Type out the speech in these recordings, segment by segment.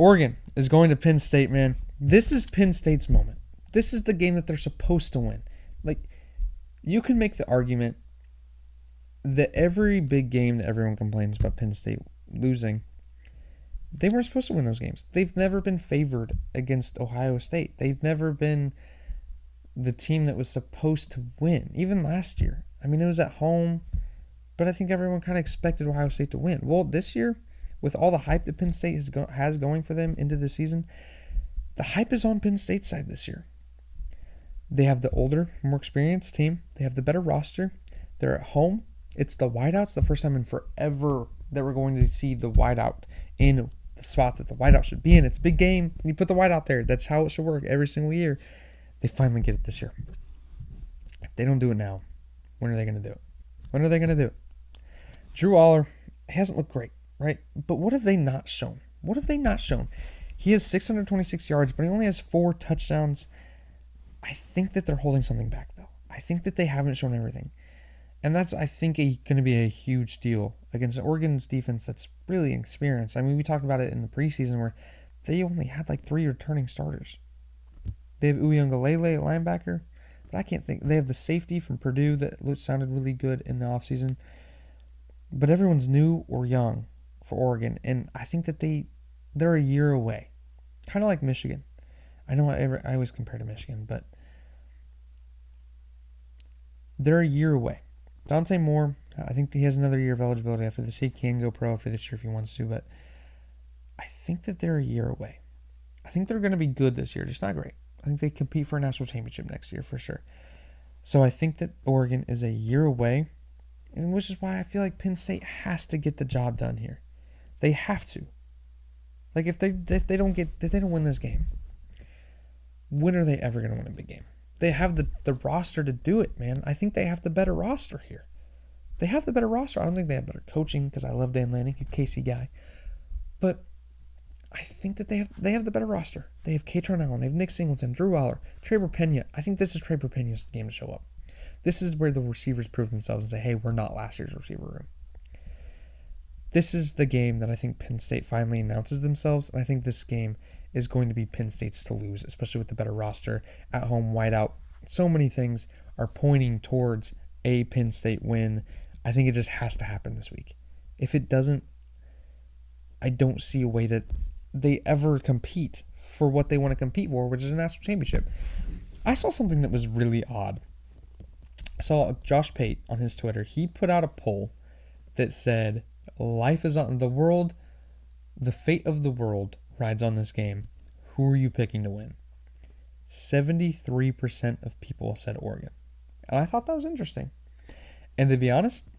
Oregon is going to Penn State, man. This is Penn State's moment. This is the game that they're supposed to win. Like, you can make the argument that every big game that everyone complains about Penn State losing, they weren't supposed to win those games. They've never been favored against Ohio State. They've never been the team that was supposed to win, even last year. I mean, it was at home, but I think everyone kind of expected Ohio State to win. Well, this year, with all the hype that Penn State has going for them into the season, the hype is on Penn State's side this year. They have the older, more experienced team. They have the better roster. They're at home. It's the wideouts, the first time in forever that we're going to see the wideout in the spot that the wideout should be in. It's a big game. You put the wideout there. That's how it should work every single year. They finally get it this year. If they don't do it now, when are they going to do it? When are they going to do it? Drew Aller hasn't looked great, right? But what have they not shown? What have they not shown? He has 626 yards, but he only has 4 touchdowns. I think that they're holding something back, though. I think that they haven't shown everything. And that's, I think, going to be a huge deal against Oregon's defense that's really experienced. I mean, we talked about it in the preseason where they only had like 3 returning starters. They have Uyunglele at linebacker, but I can't think. They have the safety from Purdue that sounded really good in the offseason. But everyone's new or young for Oregon, and I think that they're a year away. Kind of like Michigan. I know I always compare to Michigan, but they're a year away. Dante Moore, I think he has another year of eligibility after this. He can go pro after this year if he wants to, but I think that they're a year away. I think they're going to be good this year, just not great. I think they compete for a national championship next year for sure. So I think that Oregon is a year away, and which is why I feel like Penn State has to get the job done here. They have to. Like if they don't win this game, when are they ever going to win a big game? They have the roster to do it, man. I think they have the better roster here. They have the better roster. I don't think they have better coaching because I love Dan Lanning, a Casey guy. But I think that they have the better roster. They have Katron Allen. They have Nick Singleton, Drew Aller, Traber Pena. I think this is Traber Pena's game to show up. This is where the receivers prove themselves and say, hey, we're not last year's receiver room. This is the game that I think Penn State finally announces themselves, and I think this game is going to be Penn State's to lose, especially with the better roster, at home, whiteout. So many things are pointing towards a Penn State win. I think it just has to happen this week. If it doesn't, I don't see a way that they ever compete for what they want to compete for, which is a national championship. I saw something that was really odd. I saw Josh Pate on his Twitter. He put out a poll that said, life is on the world, the fate of the world rides on this game. Who are you picking to win? 73% of people said Oregon. And I thought that was interesting. And to be honest,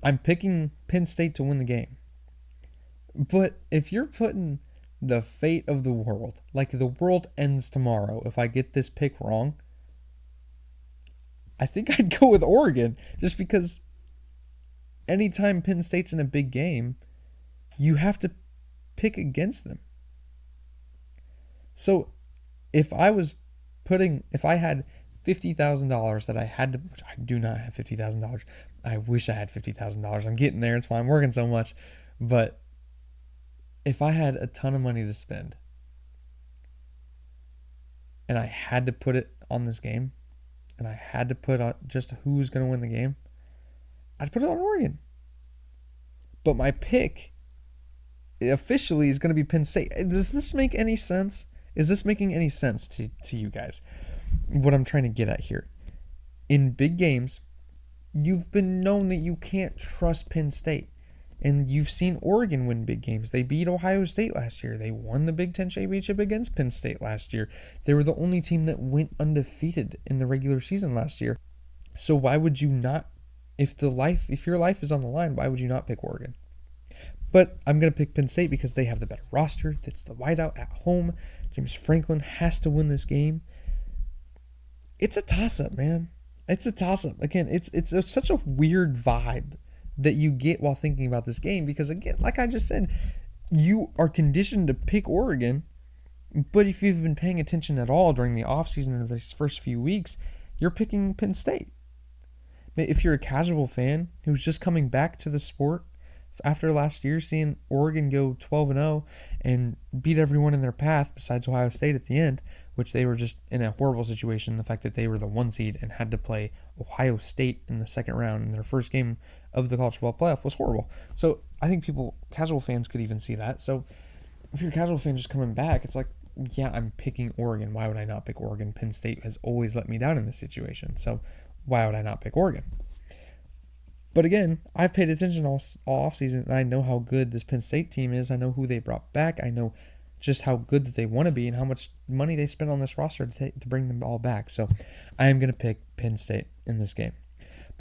I'm picking Penn State to win the game. But if you're putting the fate of the world, like the world ends tomorrow if I get this pick wrong, I think I'd go with Oregon just because anytime Penn State's in a big game, you have to pick against them. So if I had $50,000 that I had to, which I do not have $50,000. I wish I had $50,000. I'm getting there. It's why I'm working so much. But if I had a ton of money to spend and I had to put it on this game and I had to put on just who's going to win the game, I'd put it on Oregon. But my pick officially is going to be Penn State. Does this make any sense? Is this making any sense to you guys? What I'm trying to get at here. In big games, you've been known that you can't trust Penn State. And you've seen Oregon win big games. They beat Ohio State last year. They won the Big Ten championship against Penn State last year. They were the only team that went undefeated in the regular season last year. So why would you not, if your life is on the line, why would you not pick Oregon? But I'm going to pick Penn State because they have the better roster. It's the whiteout at home. James Franklin has to win this game. It's a toss-up, man. It's a toss-up. Again, it's such a weird vibe that you get while thinking about this game because, again, like I just said, you are conditioned to pick Oregon, but if you've been paying attention at all during the offseason or these first few weeks, you're picking Penn State. If you're a casual fan who's just coming back to the sport, after last year, seeing Oregon go 12-0 and beat everyone in their path besides Ohio State at the end, which they were just in a horrible situation. The fact that they were the 1 seed and had to play Ohio State in the second round in their first game of the college football playoff was horrible. So I think casual fans could even see that. So if you're a casual fan just coming back, it's like, yeah, I'm picking Oregon. Why would I not pick Oregon? Penn State has always let me down in this situation. So why would I not pick Oregon? But again, I've paid attention all offseason, and I know how good this Penn State team is. I know who they brought back. I know just how good that they want to be and how much money they spent on this roster to bring them all back. So I am going to pick Penn State in this game.